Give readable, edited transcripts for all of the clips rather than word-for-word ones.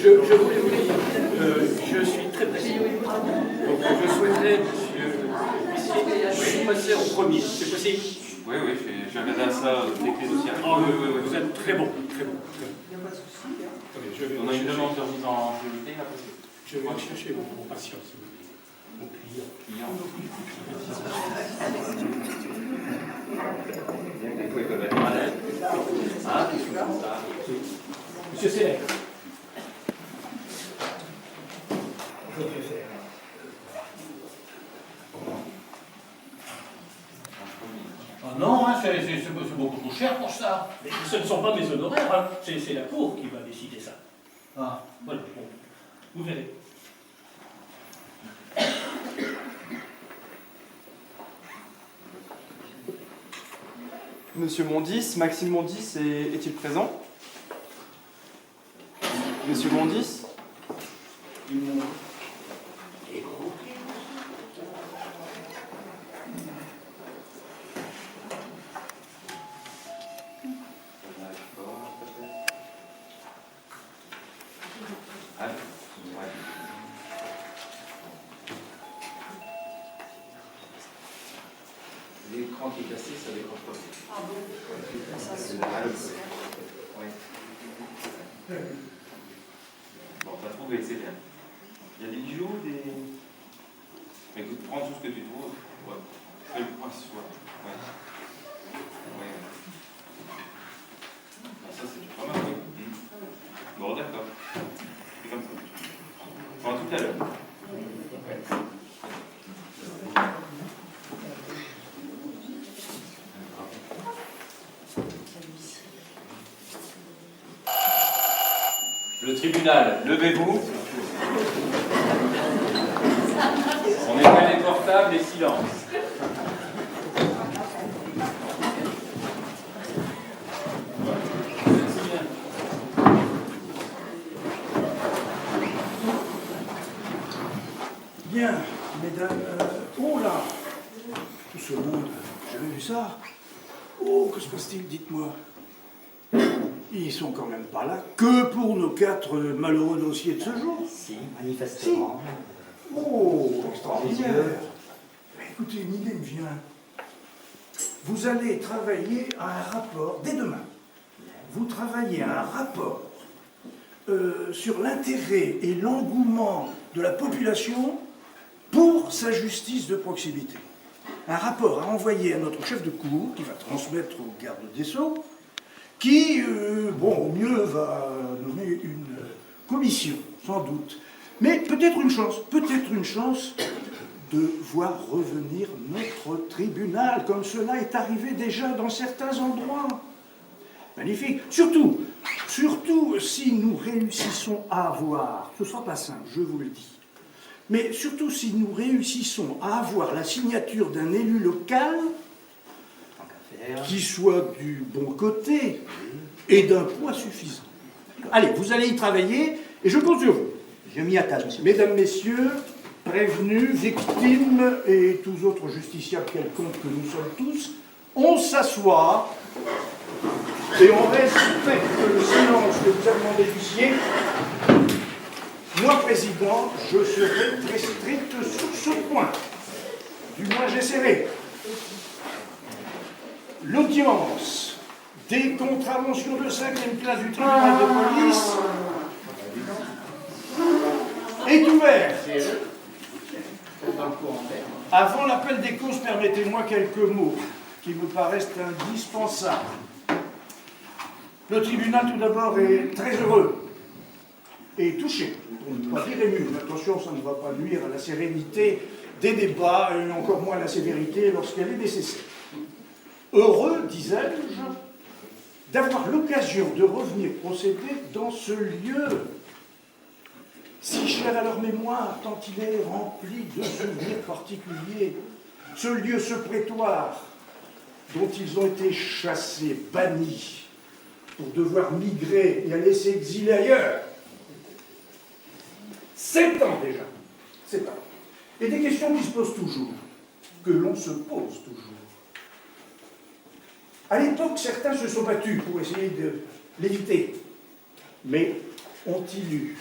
Je voulais vous dire, je suis très pressé. Donc je souhaiterais, monsieur, passer en premier. C'est possible? Oui, oui, j'ai regardé ça dès que les dossiers arrivent. Ah oui, vous êtes très bon, très bon. Il n'y a pas de souci. Hein. On a une demande de mise en priorité là. Je vais chercher mon patient, s'il vous plaît. Mon client. Vous pouvez mettre à l'aise. Ah, qu'est-ce que c'est ça? Monsieur Sélec. Je préfère. Ah non, hein, c'est beaucoup trop cher pour ça. Mais ce ne sont pas mes honoraires, hein. C'est la Cour qui va décider ça. Ah. Voilà, bon. Vous verrez. Monsieur Mondis, Maxime Mondis est-il présent? Monsieur Mondis? L'écran qui est cassé, ça décroche pas. Ah bon? Ça se Bon, t'as trouvé, c'est bien. Il y a des bijoux, des... Écoute, prends tout ce que tu trouves. Ouais. Fais le point sur soi. Ouais. Ouais. Ah, ça, c'est pas mal, oui. Bon, d'accord. C'est comme ça. Bon, à tout à l'heure. Ouais. Le tribunal, levez-vous. On éteint les portables et silence. Bien, mesdames, oh là, tout ce monde, j'ai jamais vu ça. Oh, que se passe-t-il, dites-moi. Ils sont quand même pas là que pour nos 4 malheureux dossiers de ce jour. Si, manifestement. Si. Oh, extraordinaire. Mais écoutez, une idée me vient. Vous allez travailler à un rapport, dès demain, vous travaillez à un rapport sur l'intérêt et l'engouement de la population pour sa justice de proximité. Un rapport à envoyer à notre chef de cour, qui va transmettre au garde des Sceaux, qui, au mieux, va nommer une commission, sans doute. Mais peut-être une chance de voir revenir notre tribunal, comme cela est arrivé déjà dans certains endroits. Magnifique. Surtout si nous réussissons à avoir, ce ne sera pas simple, je vous le dis, mais surtout si nous réussissons à avoir la signature d'un élu local qui soit du bon côté et d'un poids suffisant. Allez, vous allez y travailler et je compte sur vous. Je m'y attache, monsieur. Mesdames, messieurs, prévenus, victimes et tous autres justiciables quelconques que nous sommes tous, on s'assoit et on respecte le silence que vous avez demandé d'huissier. Moi, président, je serai très strict sur ce point. Du moins, j'essaierai. L'audience des contraventions de 5e classe du tribunal de police est ouverte. Avant l'appel des causes, permettez-moi quelques mots qui me paraissent indispensables. Le tribunal, tout d'abord, est très heureux et touché, pour ne pas dire ému. Attention, ça ne va pas nuire à la sérénité des débats et encore moins à la sévérité lorsqu'elle est nécessaire. Heureux, disais-je, d'avoir l'occasion de revenir procéder dans ce lieu si cher à leur mémoire, tant il est rempli de souvenirs particuliers. Ce lieu, ce prétoire, dont ils ont été chassés, bannis, pour devoir migrer et aller s'exiler ailleurs. 7 ans déjà. 7 ans. Et des questions qui se posent toujours, que l'on se pose toujours. À l'époque, certains se sont battus pour essayer de l'éviter. Mais ont-ils eu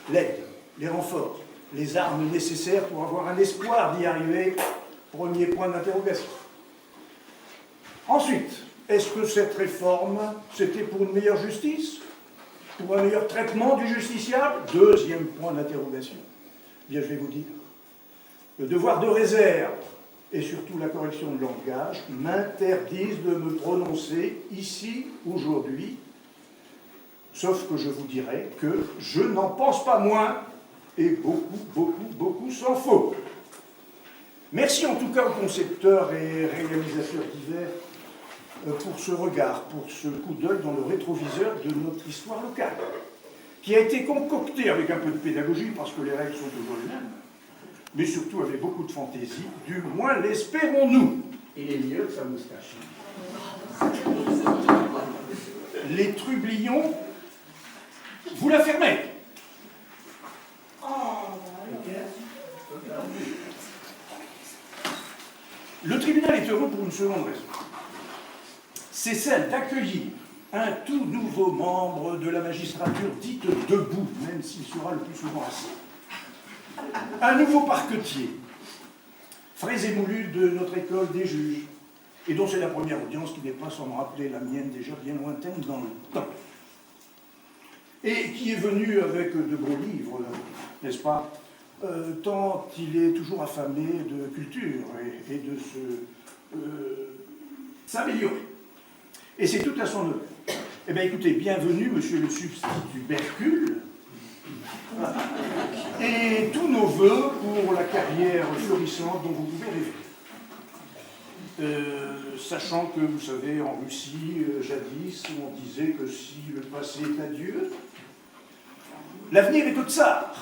l'aide, les renforts, les armes nécessaires pour avoir un espoir d'y arriver? Premier point d'interrogation. Ensuite, est-ce que cette réforme, c'était pour une meilleure justice? Pour un meilleur traitement du justiciable? Deuxième point d'interrogation. Bien, je vais vous dire. Le devoir de réserve et surtout la correction de langage m'interdisent de me prononcer ici, aujourd'hui, sauf que je vous dirai que je n'en pense pas moins, et beaucoup s'en faut. Merci en tout cas aux concepteurs et réalisateurs divers pour ce regard, pour ce coup d'œil dans le rétroviseur de notre histoire locale, qui a été concocté avec un peu de pédagogie, parce que les règles sont toujours les mêmes, mais surtout avec beaucoup de fantaisie, du moins l'espérons-nous. Il est mieux que sa moustache. Les trublions, vous la fermez. Le tribunal est heureux pour une seconde raison. C'est celle d'accueillir un tout nouveau membre de la magistrature dite debout, même s'il sera le plus souvent assis. Un nouveau parquetier, frais et moulu de notre école des juges, et dont c'est la première audience qui n'est pas sans me rappeler la mienne déjà bien lointaine dans le temps. Et qui est venu avec de beaux livres, n'est-ce pas, tant il est toujours affamé de culture et de s'améliorer. Et c'est tout à son honneur. Eh bien, écoutez, bienvenue, monsieur le substitut Bercule, et tous nos vœux pour la carrière florissante dont vous pouvez rêver. Sachant que, vous savez, en Russie, jadis, on disait que si le passé est adieu, l'avenir est au tsar.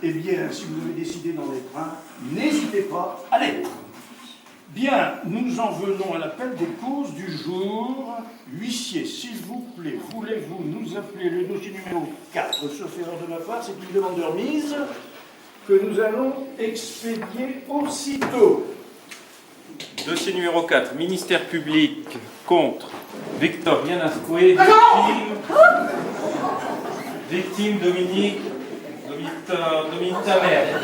Eh bien, si vous avez décidé d'en être un, n'hésitez pas à l'être. Bien, nous en venons à l'appel des causes du jour. Huissier, s'il vous plaît, voulez-vous nous appeler le dossier numéro 4, sauf erreur de ma part, c'est une demande de remise que nous allons expédier aussitôt. Dossier numéro 4, ministère public contre Victor Yanasqué, victime Dominique Tamer.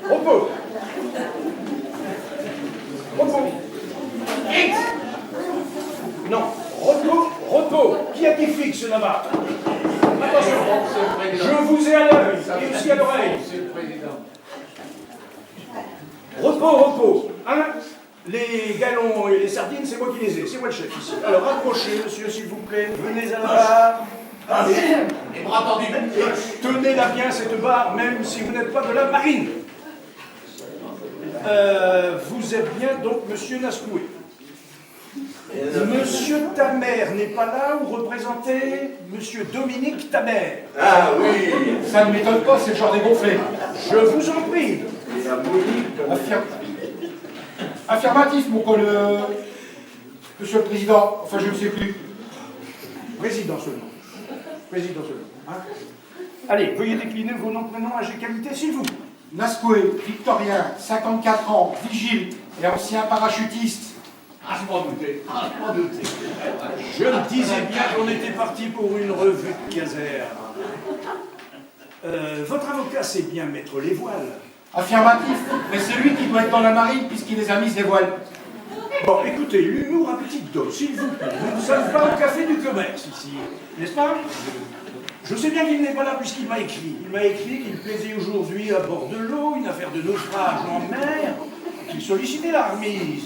Repos. Non, repos. Qui a qui fixe là-bas? Attention, je vous ai à l'œil et aussi à l'oreille. Repos. 1. Les galons et les sardines, c'est moi qui les ai, c'est moi le chef ici. Alors approchez, monsieur, s'il vous plaît, venez à la barre. Allez. Les bras tendus. Et tenez-la bien cette barre, même si vous n'êtes pas de la marine. Vous êtes bien donc monsieur Nascoué. Monsieur Tamer n'est pas là, vous représentez monsieur Dominique Tamer. Ah oui, ça ne m'étonne pas, c'est le genre dégonflé. Je vous en prie. Affirmatif, monsieur le président. Enfin, je ne sais plus. Président seulement. Président seulement. Hein. Allez, veuillez décliner vos noms, prénoms, âge et qualité, s'il vous plaît. Nascoué, Victorien, 54 ans, vigile et ancien parachutiste. Ah, je m'en doutais. Je me disais bien qu'on était parti pour une revue de caserne. Votre avocat sait bien mettre les voiles. Affirmatif, mais c'est lui qui doit être dans la marine puisqu'il les a mis les voiles. Bon, écoutez, l'humour à petite dose, s'il vous plaît. Nous ne sommes pas au café du commerce ici, n'est-ce pas? Je sais bien qu'il n'est pas là puisqu'il m'a écrit. Il m'a écrit qu'il plaisait aujourd'hui à bord de l'eau, une affaire de naufrage en mer, qu'il sollicitait la remise.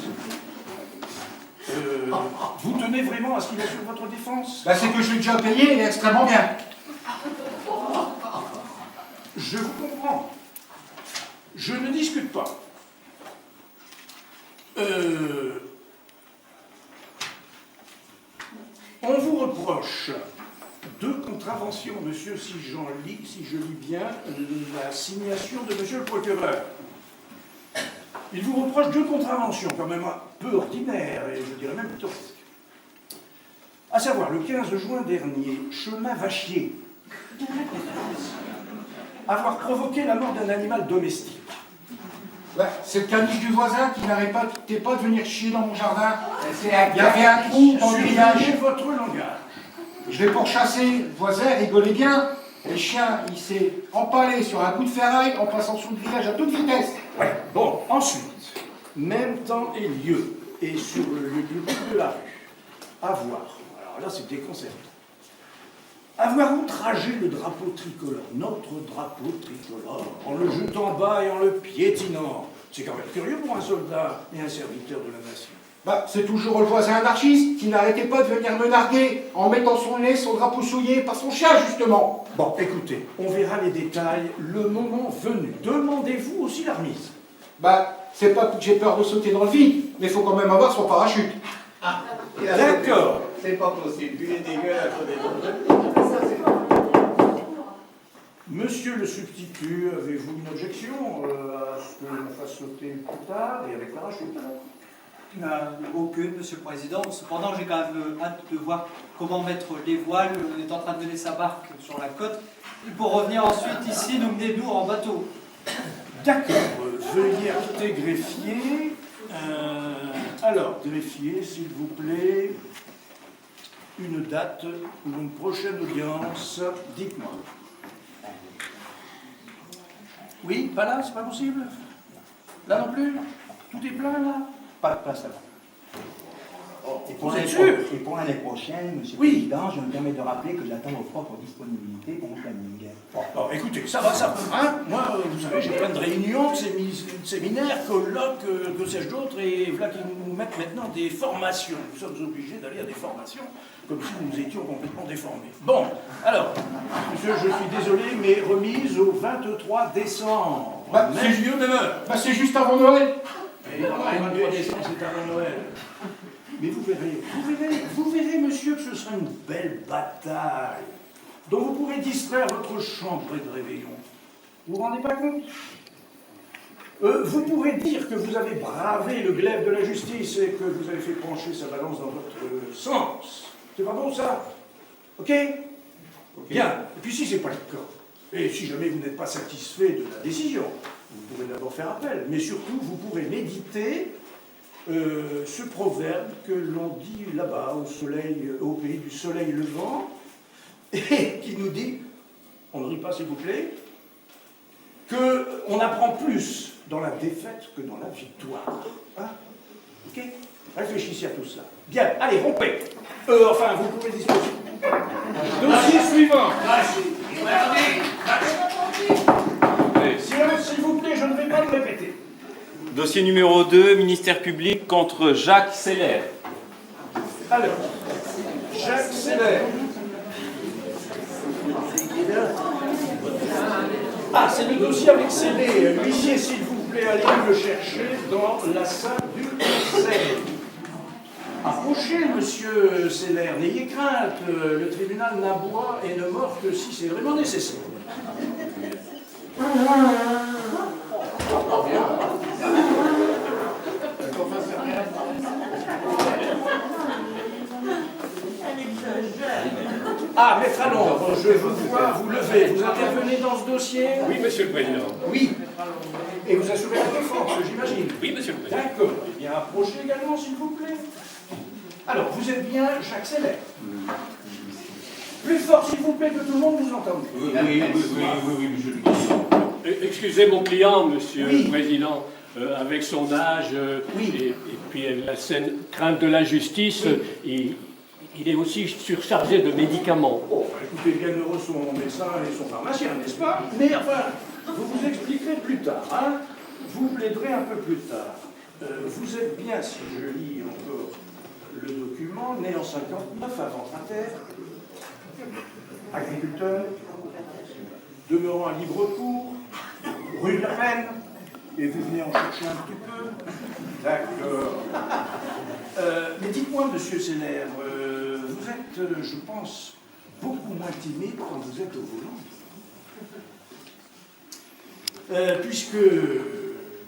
Vous tenez vraiment à ce qu'il assure votre défense? Bah, c'est que je l'ai déjà payé et extrêmement bien. Je vous comprends. Je ne discute pas. On vous reproche deux contraventions, monsieur, si je lis bien la signation de monsieur le procureur. Il vous reproche deux contraventions, quand même un peu ordinaires, et je dirais même pittoresques. À savoir, le 15 juin dernier, chemin Vachier, avoir provoqué la mort d'un animal domestique. Ouais, c'est le caniche du voisin qui n'arrêtait pas de venir chier dans mon jardin. Il y avait un trou dans le grillage. Surveillez votre langage. Je l'ai pourchassé, le voisin rigolait bien. Et le chien, il s'est empalé sur un bout de ferraille en passant sous le grillage à toute vitesse. Ouais. Bon, ensuite, même temps et lieu, et sur le lieu de la rue, avoir, alors là c'est déconcertant, avoir outragé le drapeau tricolore, notre drapeau tricolore, en le jetant bas et en le piétinant. C'est quand même curieux pour un soldat et un serviteur de la nation. Bah, c'est toujours le voisin anarchiste qui n'arrêtait pas de venir me narguer en mettant son nez sur le drapeau souillé par son chien, justement. Bon, écoutez, on verra les détails le moment venu. Demandez-vous aussi la remise. Bah, c'est pas que j'ai peur de sauter dans le vide, mais il faut quand même avoir son parachute. Ah, D'accord. c'est pas possible, vu les dégâts à côté de Monsieur le substitut, avez-vous une objection à ce que l'on fasse sauter plus tard et avec parachute? Aucune, Monsieur le Président. Cependant, j'ai quand même hâte de voir comment mettre les voiles. On est en train de mener sa barque sur la côte. Et pour revenir ensuite ici, nous mener nous en bateau. D'accord. Veuillez quitter greffier. Alors, greffier, s'il vous plaît, une date ou une prochaine audience, dites-moi. Oui, pas là, c'est pas possible? Là non plus? Tout est plein là? Pas de place là. Vous êtes sûr? Et pour l'année prochaine, Monsieur Oui. le Président, je me permets de rappeler que j'attends vos propres disponibilités pour mon planning. Bon, écoutez, ça va, hein? Moi, vous savez, j'ai plein de réunions, de séminaires, colloques, que sais-je d'autre, et voilà qu'ils nous mettent maintenant des formations. Nous sommes obligés d'aller à des formations, comme si nous étions complètement déformés. Bon, alors, monsieur, je suis désolé, mais remise au 23 décembre. Bah, Même lieu, même heure. Bah, c'est juste avant Noël. Et le 23 décembre, c'est avant Noël. Mais vous verrez, monsieur, que ce sera une belle bataille dont vous pourrez distraire votre chambre de réveillon. Vous vous rendez pas compte? Vous pourrez dire que vous avez bravé le glaive de la justice et que vous avez fait pencher sa balance dans votre sens. C'est pas bon, ça? Ok? Bien. Et puis si c'est pas le cas, et si jamais vous n'êtes pas satisfait de la décision, vous pourrez d'abord faire appel, mais surtout vous pourrez méditer ce proverbe que l'on dit là-bas au pays du soleil levant, et qui nous dit, on ne rit pas s'il vous plaît, qu'on apprend plus dans la défaite que dans la victoire. Hein? Ok? Réfléchissez à tout cela. Bien, allez, rompez. Enfin, vous pouvez disposer. Dossier suivant. Silence, s'il vous plaît, je ne vais pas le répéter. Dossier numéro 2, ministère public contre Jacques Seller. Alors, Jacques Seller. Ah, c'est le dossier avec Seller. Huissier, s'il vous plaît, allez le chercher dans la salle du conseil. Approchez, monsieur Seller, n'ayez crainte, le tribunal n'aboie et ne mord que si c'est vraiment nécessaire. Ah, maître Allon, je vous vois vous lever. Vous intervenez dans ce dossier? Oui, monsieur le président. Oui. Et vous assurez la défense, j'imagine? Oui, monsieur le président. D'accord. Eh bien, approchez également, s'il vous plaît. Alors, vous êtes bien Jacques Seller? Plus fort, s'il vous plaît, que tout le monde vous entende. Oui, monsieur le président. Excusez mon client, monsieur Oui. le président, avec son âge Oui. et puis la saine crainte de la justice, il est aussi surchargé de médicaments. Oh, bah, écoutez, bien heureux son médecin et son pharmacien, n'est-ce pas? Mais enfin, vous vous expliquerez plus tard, hein? Vous plaiderez un peu plus tard. Vous êtes bien, si je lis encore le document, né en 59 à Ventre-à-Terre, agriculteur, demeurant à Librecourt, rue de la Peine, et vous venez en chercher un petit peu. D'accord. Mais dites-moi, monsieur Seller, vous êtes, je pense, beaucoup moins timide quand vous êtes au volant. Puisque,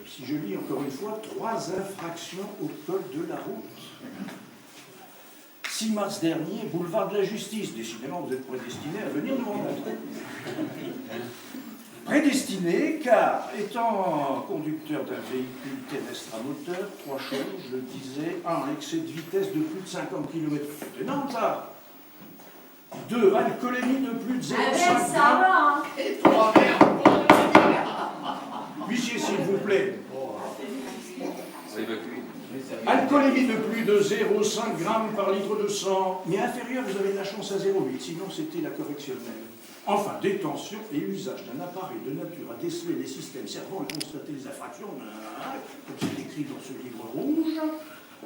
si je lis encore une fois, 3 infractions au code de la route. 6 mars dernier, boulevard de la Justice. Décidément, vous êtes prédestiné à venir nous rencontrer. Prédestiné, car étant conducteur d'un véhicule terrestre à moteur, 3 choses, je disais, 1. Excès de vitesse de plus de 50 km. C'est énorme, ça. 2. Alcoolémie de plus de 0,5 ça va, Huissier, s'il vous plaît. Ça évacue. Alcoolémie de plus de 0,5 grammes par litre de sang, mais inférieur, vous avez de la chance à 0,8, sinon c'était la correctionnelle. Enfin, détention et usage d'un appareil de nature à déceler les systèmes servant à constater les infractions, comme c'est écrit dans ce livre rouge,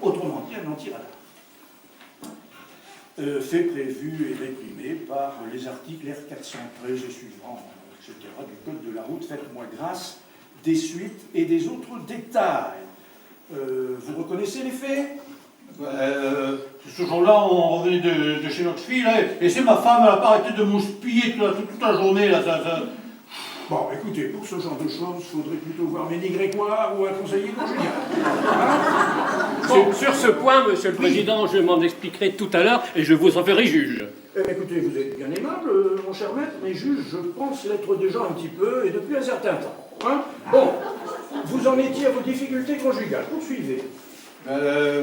autrement dit un anti-radar. Fait prévu et réprimé par les articles R413 et suivants, etc. du Code de la route. Faites-moi grâce des suites et des autres détails. Vous reconnaissez les faits? Ce jour-là, on revenait de chez notre fille, là, et c'est ma femme, elle n'a pas arrêté de mouspiller toute la journée, là, ça... Bon, écoutez, pour ce genre de choses, il faudrait plutôt voir Ménie Grégoire ou un conseiller conjugal. Hein? Sur ce point, monsieur le président, je m'en expliquerai tout à l'heure et je vous en ferai juge. Écoutez, vous êtes bien aimable, mon cher maître, mais juge, je pense l'être déjà un petit peu, et depuis un certain temps. Hein? Bon, vous en étiez à vos difficultés conjugales, poursuivez.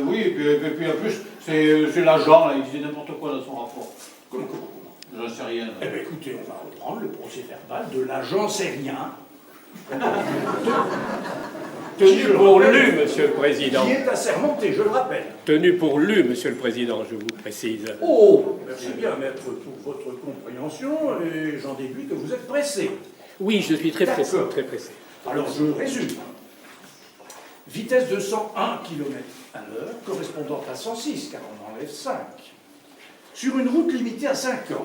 Oui, et puis en plus, c'est l'agent, là, il disait n'importe quoi dans son rapport. Comment? J'en sais rien. Eh bien, écoutez, on va reprendre le procès verbal de l'agent sérien. Tenu pour lu, monsieur le président. Qui est assermenté, je le rappelle. Tenu pour lu, monsieur le président, je vous précise. Oh, merci bien, maître, pour votre compréhension, et j'en déduis que vous êtes pressé. Oui, je suis très pressé, D'accord. très pressé. Alors, je résume. Vitesse de 101 km/h, correspondant à 106, car on enlève 5. Sur une route limitée à 50.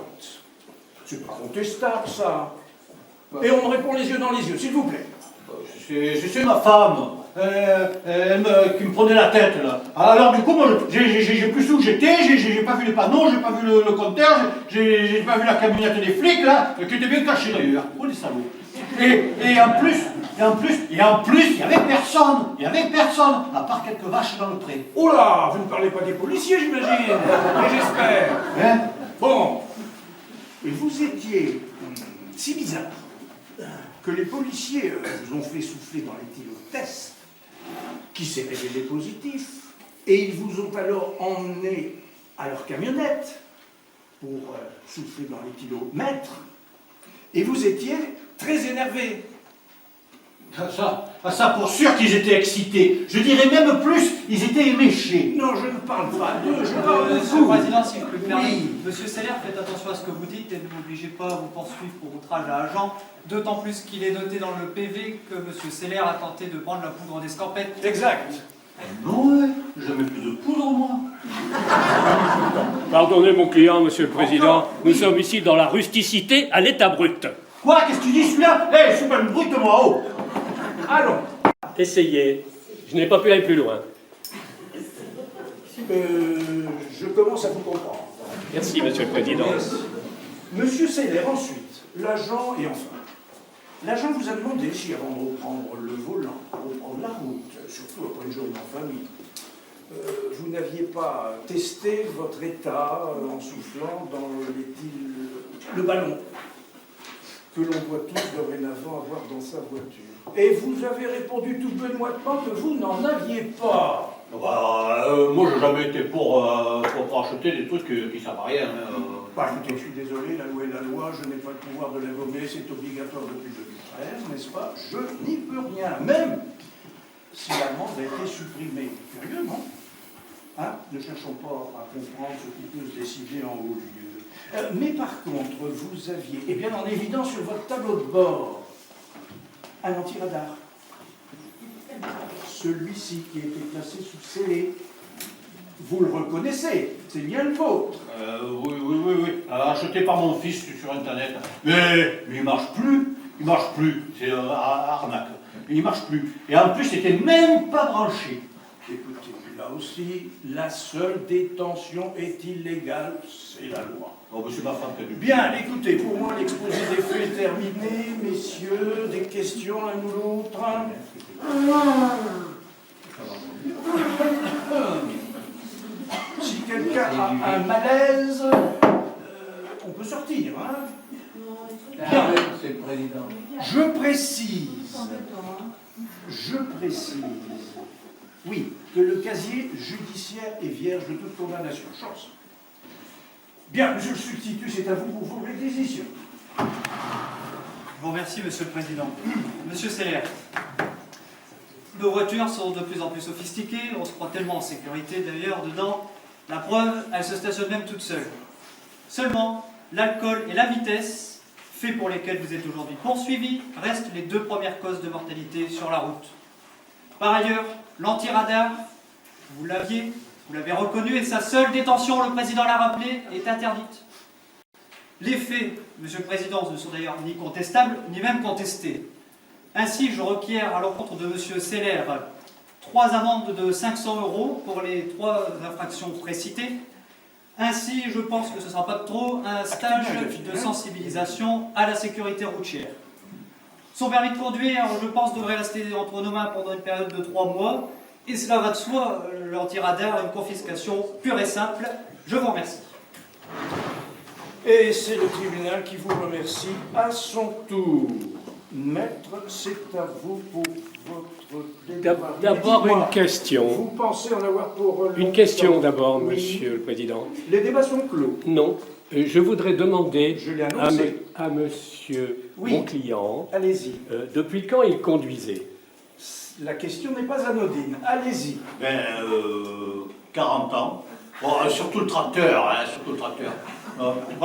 C'est pas contestable, ça. Et on me répond les yeux dans les yeux, s'il vous plaît. C'est ma femme, qui me prenait la tête, là. Alors, du coup, moi, j'ai plus où j'étais, j'ai pas vu les panneaux, j'ai pas vu le compteur, j'ai pas vu la camionnette des flics, là, qui était bien cachée, d'ailleurs. Oh, les salauds. Et en plus, il y avait personne, à part quelques vaches dans le pré. Oh là, vous ne parlez pas des policiers, j'imagine. Mais j'espère. Hein? Bon. Et vous étiez si bizarre que les policiers vous ont fait souffler dans l'éthylotest, qui s'est révélé positif, et ils vous ont alors emmené à leur camionnette pour souffler dans l'éthylomètre, et vous étiez très énervé. Ça, Ah ça, pour sûr qu'ils étaient excités. Je dirais même plus, ils étaient éméchés. Non, je ne parle pas d'eux, je parle de Monsieur le vous. Président, si je peux me permettre, Oui. Monsieur Seller, faites attention à ce que vous dites et ne m'obligez pas à vous poursuivre pour outrage à agent, d'autant plus qu'il est noté dans le PV que Monsieur Seller a tenté de prendre la poudre d'escampette. Exact. Non, ouais, je mets plus de poudre, moi. Pardonnez mon client, monsieur le président. Nous sommes ici dans la rusticité à l'état brut. Quoi, qu'est-ce que tu dis, celui-là? Eh, je suis pas une brute, moi, oh. Allons. Essayez. Je n'ai pas pu aller plus loin. Je commence à vous comprendre. Merci, monsieur le président. Merci. Monsieur Seller, ensuite, l'agent et enfin. L'agent vous a demandé si avant de reprendre le volant, reprendre la route, surtout après une journée en famille, vous n'aviez pas testé votre état en soufflant dans le ballon que l'on doit tous dorénavant avoir dans sa voiture. Et vous avez répondu tout benoîtement que vous n'en aviez pas. Bah, moi, j'ai jamais été pour acheter des trucs qui servent à rien. Bah, écoutez, je suis désolé, la loi est la loi, je n'ai pas le pouvoir de la gommer, c'est obligatoire depuis 2013, n'est-ce pas? Je n'y peux rien, même si l'amende a été supprimée. Curieux, non? Hein? Ne cherchons pas à comprendre ce qui peut se décider en haut lieu. Mais par contre, vous aviez, et bien en évidence sur votre tableau de bord, un antiradar. Celui-ci qui a été placé sous scellé. Vous le reconnaissez, c'est bien le vôtre. Oui. Acheté par mon fils sur Internet. Mais il marche plus. Il marche plus. C'est arnaque. Il marche plus. Et en plus, c'était même pas branché. Écoutez, là aussi, la seule détention est illégale, c'est la loi. Oh, bah, c'est ma femme qui a dû. Bien, écoutez, pour moi, l'exposé des faits est terminé. Messieurs, des questions l'un ou l'autre? Si quelqu'un a un malaise, on peut sortir, hein? Bien, Monsieur le Président. je précise, oui, que le casier judiciaire est vierge de toute condamnation. Chance. Bien, monsieur le substitut, c'est à vous pour vos réquisitions. Je vous remercie, Monsieur le Président. Monsieur Seller, nos voitures sont de plus en plus sophistiquées, on se croit tellement en sécurité d'ailleurs dedans. La preuve, elles se stationnent même toutes seules. Seulement, l'alcool et la vitesse, faits pour lesquels vous êtes aujourd'hui poursuivis, restent les deux premières causes de mortalité sur la route. Par ailleurs, l'antiradar, vous l'avez reconnu, et sa seule détention, le Président l'a rappelé, est interdite. Les faits, Monsieur le Président, ne sont d'ailleurs ni contestables, ni même contestés. Ainsi, je requiers à l'encontre de Monsieur Seller 3 amendes de 500 € pour les 3 infractions précitées. Ainsi, je pense que ce ne sera pas de trop un stage de sensibilisation à la sécurité routière. Son permis de conduire, je pense, devrait rester entre nos mains pendant une période de 3 mois. Et cela va de soi, l'antiradar, une confiscation pure et simple. Je vous remercie. Et c'est le tribunal qui vous remercie à son tour. Maître, c'est à vous pour votre plaidoirie. D'abord Dites-moi, une question. Vous pensez en avoir pour Une question longtemps? d'abord, Oui. monsieur le président. Les débats sont clos. Non, je voudrais demander Je l'ai annoncé. à monsieur, Oui. mon client, Allez-y. depuis quand il conduisait. La question n'est pas anodine. Allez-y. 40 ans. Bon, surtout le tracteur, hein, surtout le tracteur.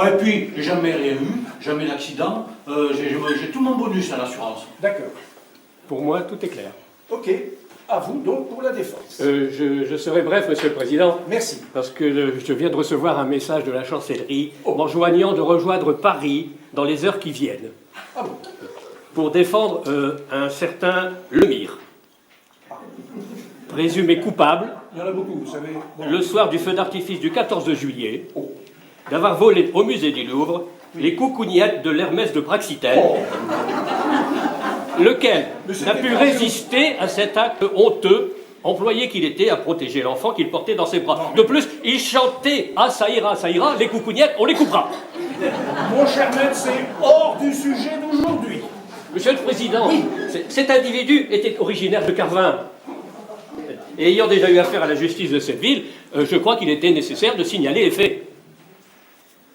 Et puis, j'ai jamais rien eu, jamais d'accident. J'ai tout mon bonus à l'assurance. D'accord. Pour moi, tout est clair. Ok. À vous donc pour la défense. Je serai bref, monsieur le président, Merci. parce que je viens de recevoir un message de la chancellerie m'enjoignant de rejoindre Paris dans les heures qui viennent Ah bon? pour défendre un certain Lemire, présumé coupable, Il y en a beaucoup, vous savez. Bon. le soir du feu d'artifice du 14 juillet, d'avoir volé au musée du Louvre les coucougnettes de l'Hermès de Praxitèle, lequel n'a pu résister à cet acte honteux, employé qu'il était à protéger l'enfant qu'il portait dans ses bras. De plus, il chantait « Ah, ça ira, les coucougnettes, on les coupera ». Mon cher maître, c'est hors du sujet d'aujourd'hui. Monsieur le Président, cet individu était originaire de Carvin. Et ayant déjà eu affaire à la justice de cette ville, je crois qu'il était nécessaire de signaler les faits.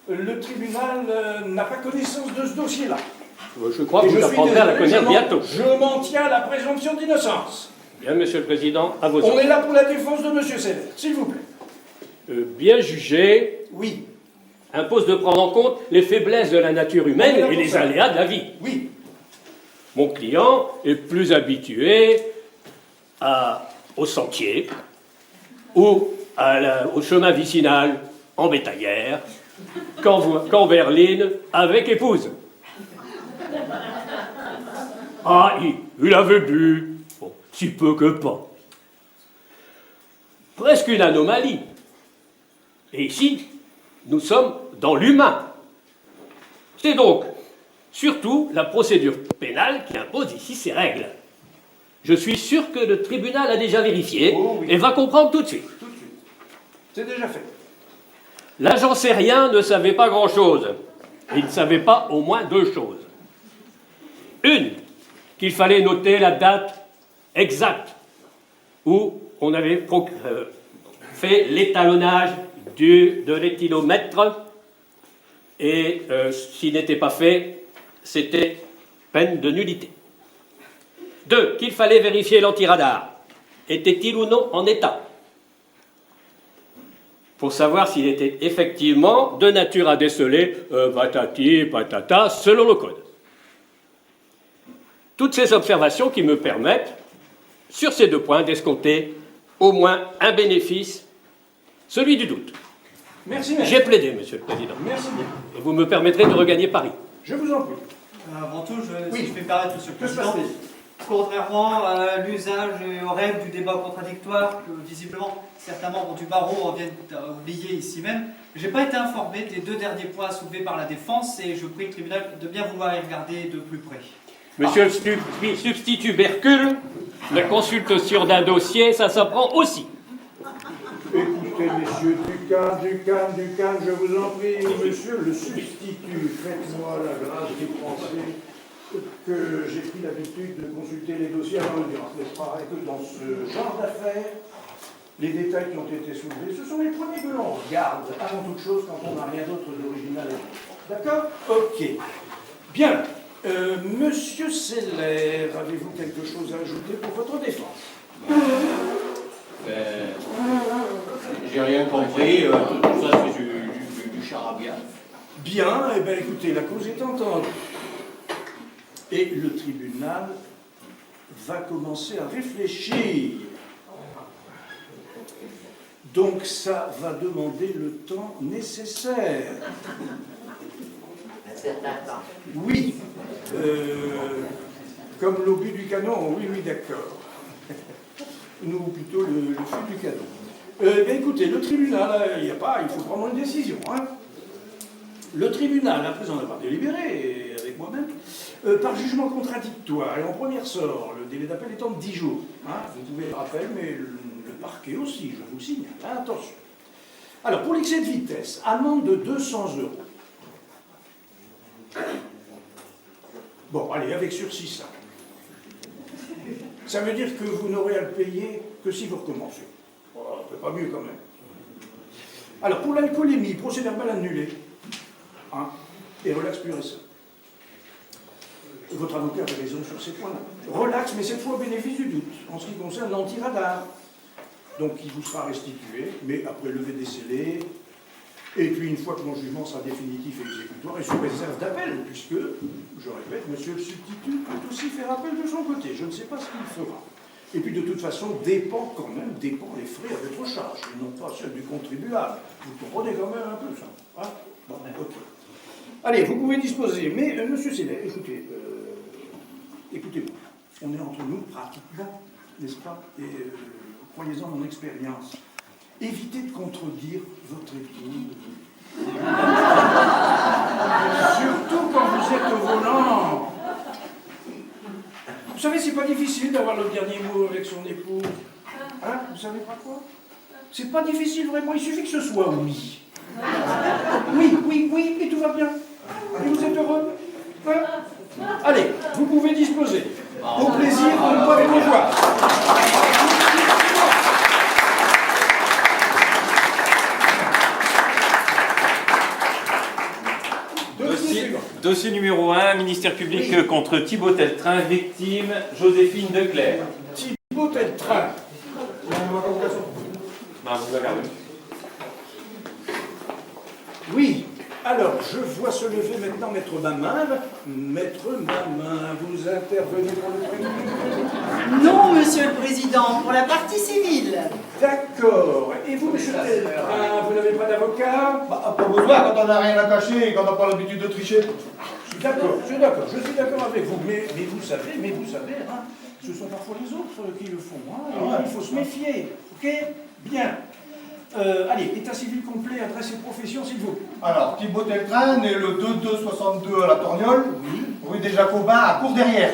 Le tribunal n'a pas connaissance de ce dossier-là. Je crois que Et vous je suis apprendrez à la désolé, connaître bientôt. Je m'en tiens à la présomption d'innocence. Bien, Monsieur le Président, à vos On ordres. est là pour la défense de Monsieur Seller, s'il vous plaît. Bien jugé Oui, impose de prendre en compte les faiblesses de la nature humaine On est là et pour les ça. aléas de la vie. oui. Mon client est plus habitué au sentier ou au chemin vicinal en bétaillère qu'en berline avec épouse. Ah, il avait bu, bon, si peu que pas. Presque une anomalie. Et ici, nous sommes dans l'humain. C'est donc surtout la procédure pénale qui impose ici ses règles. Je suis sûr que le tribunal a déjà vérifié Oh oui. et va comprendre tout de suite. Tout de suite. C'est déjà fait. L'agent sérien ne savait pas grand-chose. Il ne savait pas au moins deux choses. Une, qu'il fallait noter la date exacte où on avait fait l'étalonnage de l'éthylomètre et s'il n'était pas fait, c'était peine de nullité. Deux, qu'il fallait vérifier l'antiradar. Était-il ou non en état? Pour savoir s'il était effectivement de nature à déceler patati, patata, selon le code. Toutes ces observations qui me permettent, sur ces deux points, d'escompter au moins un bénéfice, celui du doute. Merci, maître. J'ai plaidé, Monsieur le Président. Merci bien. Et vous me permettrez de regagner Paris. Je vous en prie. Avant tout, Oui. si je peux me permettre, Monsieur le Que se Président, passe-t-il? contrairement à l'usage et aux règles du débat contradictoire que visiblement certains membres du barreau viennent oublier ici même, je n'ai pas été informé des deux derniers points soulevés par la défense et je prie le tribunal de bien vouloir y regarder de plus près. Monsieur le substitut Bercule, la consultation d'un dossier, ça s'apprend aussi. Écoutez, messieurs, du calme, je vous en prie. Monsieur le substitut, faites-moi la grâce d'y penser que j'ai pris l'habitude de consulter les dossiers avant l'audience. Mais il paraît que dans ce genre d'affaires, les détails qui ont été soulevés, ce sont les premiers que l'on regarde avant toute chose quand on n'a rien d'autre d'original à dire. D'accord? Ok. Bien. Monsieur Seller, avez-vous quelque chose à ajouter pour votre défense? J'ai rien compris, tout ça c'est du charabia. Bien, eh bien écoutez, la cause est entendue. Et le tribunal va commencer à réfléchir. Donc ça va demander le temps nécessaire. Oui. Comme l'obus du canon, oui, d'accord. Nous, plutôt le fût du canon. Bien écoutez, le tribunal, il faut prendre une décision. Hein. Le tribunal, après en avoir délibéré, et avec moi-même, par jugement contradictoire, et en première sort, le délai d'appel étant de 10 jours. Hein. Vous pouvez le rappeler, mais le parquet aussi, je vous le signale. Hein, attention. Alors, pour l'excès de vitesse, amende de 200 €. Bon, allez, avec sursis, ça. Ça veut dire que vous n'aurez à le payer que si vous recommencez. Oh, c'est pas mieux quand même. Alors, pour l'alcoolémie, procès verbal annulé. Hein, et relax plus récent. Votre avocat avait raison sur ces points-là. Relax, mais cette fois au bénéfice du doute, en ce qui concerne l'antiradar. Donc, il vous sera restitué, mais après levé des scellés, et puis une fois que mon jugement sera définitif et exécutoire, et sous réserve d'appel, puisque, je répète, monsieur le substitut peut aussi faire appel de son côté. Je ne sais pas ce qu'il fera. Et puis de toute façon, dépend les frais à votre charge, et non pas ceux du contribuable. Vous comprenez quand même un peu ça. Hein? Bon, ok. Allez, vous pouvez disposer, mais monsieur Seller, écoutez-moi. On est entre nous pratiquement, n'est-ce pas? Et croyez-en mon expérience. Évitez de contredire votre épouse. Surtout quand vous êtes au volant. Vous savez, c'est pas difficile d'avoir le dernier mot avec son épouse. Hein? Vous savez pas quoi? C'est pas difficile vraiment, il suffit que ce soit oui. Oui, et tout va bien. Et vous êtes heureux? Hein? Allez, vous pouvez disposer. Au plaisir de ne pas les revoir. Dossier suivant. Dossier numéro 1, ministère public contre Thibaut Teltrain, victime Joséphine Declercq. Thibaut Teltrain. Vous regardez. Oui. Alors, je vois se lever maintenant Maître Mamin. Maître Mamin, vous intervenez pour le premier. Non, Monsieur le Président, pour la partie civile. D'accord. Et vous, monsieur Teltrain, vous n'avez pas d'avocat? Pas besoin quand on n'a rien à cacher et qu'on n'a pas l'habitude de tricher. Je suis d'accord, je suis d'accord avec vous. Mais vous savez, hein, ce sont parfois les autres qui le font. Hein, il faut se méfier. Ok? Bien. Allez, état civil complet, adresse et profession, s'il vous plaît. Alors, Thibaut Teltrain, né le 2-2-62 à la Torgnole, rue des Jacobins, à Cour-Derrière.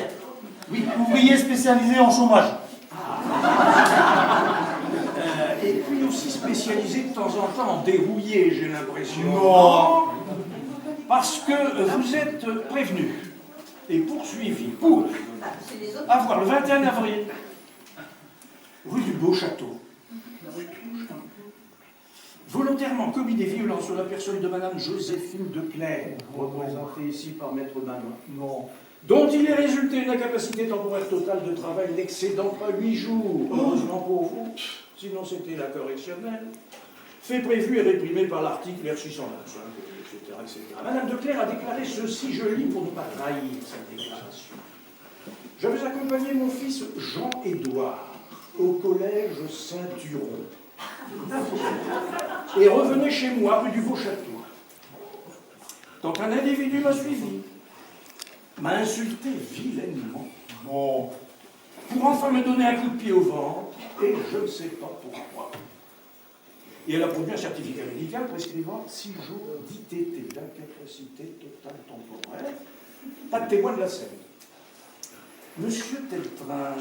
Oui, ouvrier spécialisé en chômage. Et puis aussi spécialisé de temps en temps en dérouillé, j'ai l'impression. Non. Parce que vous êtes prévenu et poursuivi pour avoir le 21 avril, rue du Beau-Château, volontairement commis des violences sur la personne de Madame Joséphine Declercq, représentée ici par Maître Mamin. Non. Dont il est résulté une incapacité temporaire totale de travail n'excédant pas 8 jours. Heureusement pour vous, sinon c'était la correctionnelle. Fait prévu et réprimé par l'article R625, etc., etc. Madame Declercq a déclaré ceci, je lis pour ne pas trahir sa déclaration. J'avais accompagné mon fils Jean-Édouard au collège Saint-Turon et revenait chez moi rue du Beau-Château. Quand un individu m'a suivi, m'a insulté vilainement, pour enfin me donner un coup de pied au ventre, et je ne sais pas pourquoi. Et elle a produit un certificat médical prescrivant 6 jours d'ITT, d'incapacité totale temporaire. Pas de témoin de la scène. Monsieur Teltrain,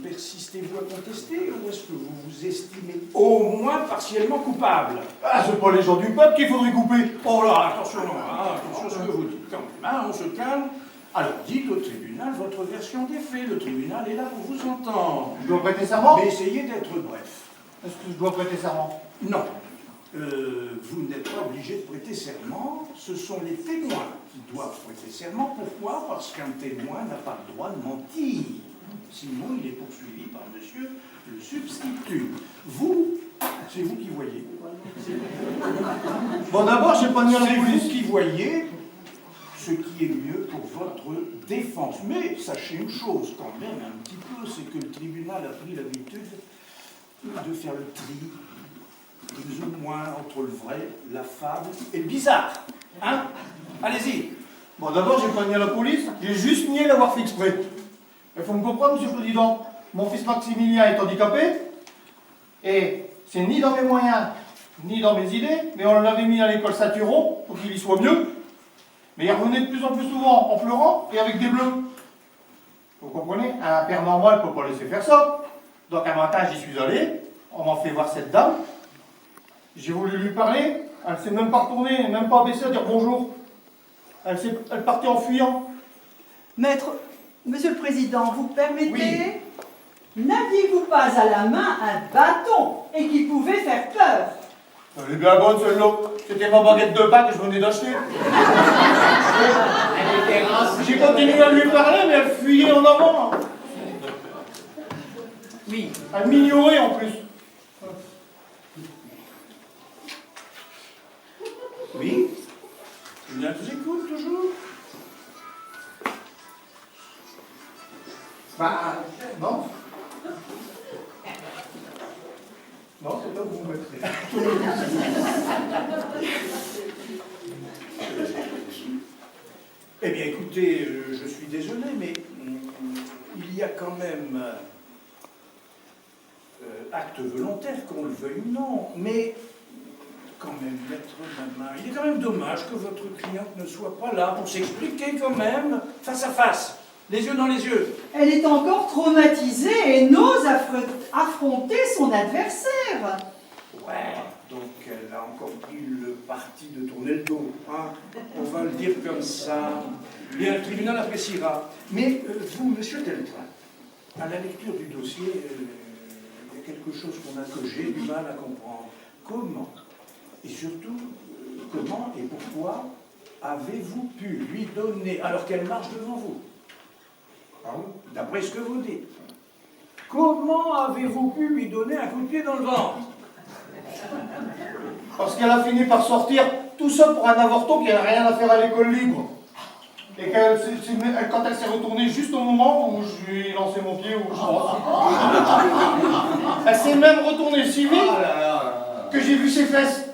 persistez-vous à contester ou est-ce que vous vous estimez au moins partiellement coupable? Ah, c'est pas les gens du peuple qu'il faudrait couper. Oh là, attention, attention à ce que vous dites. Quand même, hein, on se calme. Alors, dites au tribunal votre version des faits. Le tribunal est là pour vous entendre. Je dois prêter serment? Mais essayez d'être bref. Est-ce que je dois prêter serment? Non. Vous n'êtes pas obligé de prêter serment. Ce sont les témoins qui doivent prêter serment. Pourquoi? Parce qu'un témoin n'a pas le droit de mentir. Sinon, il est poursuivi par monsieur le substitut. Vous, c'est vous qui voyez. Bon, d'abord, j'ai pas mis à la C'est police. vous qui voyez ce qui est mieux pour votre défense. Mais sachez une chose quand même un petit peu, c'est que le tribunal a pris l'habitude de faire le tri, plus ou moins, entre le vrai, la fable et le bizarre. Hein? Allez-y. Bon, d'abord, j'ai pas nié à la police, j'ai juste nié l'avoir fait exprès. Il faut me comprendre, monsieur le président. Mon fils Maximilien est handicapé, et c'est ni dans mes moyens, ni dans mes idées, mais on l'avait mis à l'école Saint-Turon pour qu'il y soit mieux. Mais il revenait de plus en plus souvent en pleurant et avec des bleus. Vous comprenez? Un père normal ne peut pas laisser faire ça. Donc un matin, j'y suis allé, on m'a fait voir cette dame. J'ai voulu lui parler, elle ne s'est même pas retournée, même pas baissée à dire bonjour. Elle partait en fuyant. Maître, Monsieur le Président, vous permettez? Oui. N'aviez-vous pas à la main un bâton et qui pouvait faire peur? Elle est bien bonne celle-là. C'était ma baguette de pain que je venais d'acheter. J'ai continué à lui parler, mais elle fuyait en avant. Oui. Elle m'ignorait en plus. Oui. Je vous écoute toujours. Bah, non. Non, c'est là où vous me mettrez. Eh bien, écoutez, je suis désolé, mais il y a quand même acte volontaire, qu'on le veuille ou non, mais quand même, Maître Mamin, il est quand même dommage que votre cliente ne soit pas là pour s'expliquer quand même, face à face, les yeux dans les yeux. Elle est encore traumatisée et n'ose affronter son adversaire. Ouais, donc elle a encore pris le parti de tourner le dos, hein. On va le dire comme ça. Bien, le tribunal appréciera. Mais vous, monsieur Teltrain, à la lecture du dossier, il y a quelque chose que j'ai du mal à comprendre. Comment, et surtout, comment et pourquoi avez-vous pu lui donner, alors qu'elle marche devant vous, d'après ce que vous dites, comment avez-vous pu lui donner un coup de pied dans le ventre? Parce qu'elle a fini par sortir tout ça pour un avorton qui n'a rien à faire à l'école libre. Et quand elle s'est retournée juste au moment où je lui ai lancé mon pied, où je pense. Elle s'est même retournée si vite que j'ai vu ses fesses.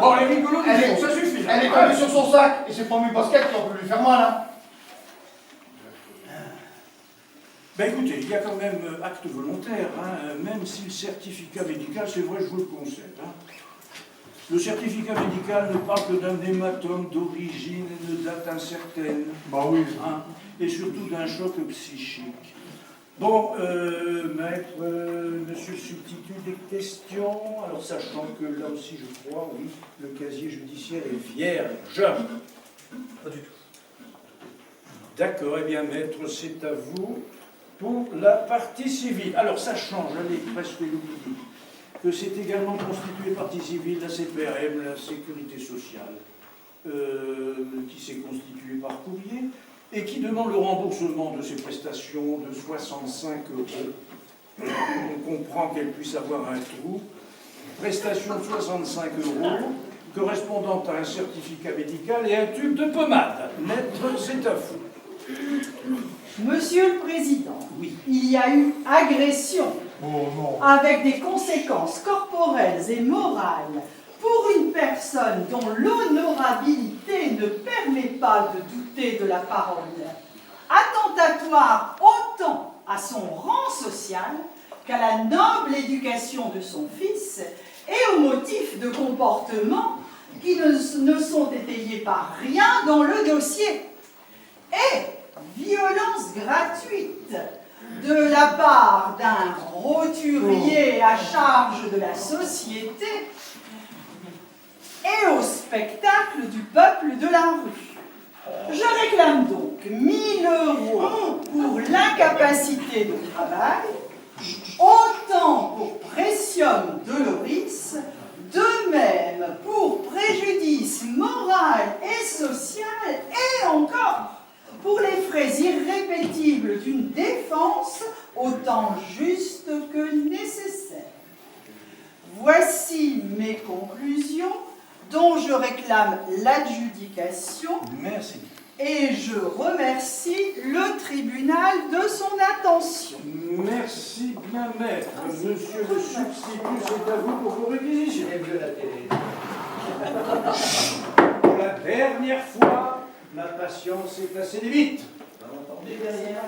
Bon, les rigolos, ça suffit. Elle est tombée sur son sac et c'est pas mes baskets qui ont pu lui faire mal. Hein. Ben écoutez, il y a quand même acte volontaire, hein, même si le certificat médical, c'est vrai, je vous le concède. Hein. Le certificat médical ne parle que d'un hématome d'origine et de date incertaine. Bah oui. Hein, et surtout d'un choc psychique. Bon, maître, monsieur le substitut, des questions. Alors, sachant que là aussi, je crois, oui, le casier judiciaire est vierge. Pas du tout. D'accord, eh bien, maître, c'est à vous pour la partie civile. Alors, sachant, j'allais presque l'oublier, que c'est également constitué partie civile la CPRM, la Sécurité sociale, qui s'est constituée par courrier, et qui demande le remboursement de ses prestations de 65 €. On comprend qu'elle puisse avoir un trou. Prestation de 65 € correspondant à un certificat médical et un tube de pommade. Maître, c'est à vous. Monsieur le Président, Oui. il y a eu agression Oh non. avec des conséquences corporelles et morales pour une personne dont l'honorabilité ne permet pas de douter de la parole, attentatoire autant à son rang social qu'à la noble éducation de son fils et aux motifs de comportement qui ne sont étayés par rien dans le dossier. Et violence gratuite de la part d'un roturier à charge de la société et au spectacle du peuple de la rue. Je réclame donc 1 000 € pour l'incapacité de travail, autant pour Precium Doloris, de même pour préjudice moral et social, et encore pour les frais irrépétibles d'une défense autant juste que nécessaire. Voici mes conclusions dont je réclame l'adjudication. Merci. Et je remercie le tribunal de son attention. Merci bien, maître. Monsieur le substitut, c'est à vous pour vos réquisitions. Pour la dernière fois, ma patience est assez limite. Vous entendez derrière?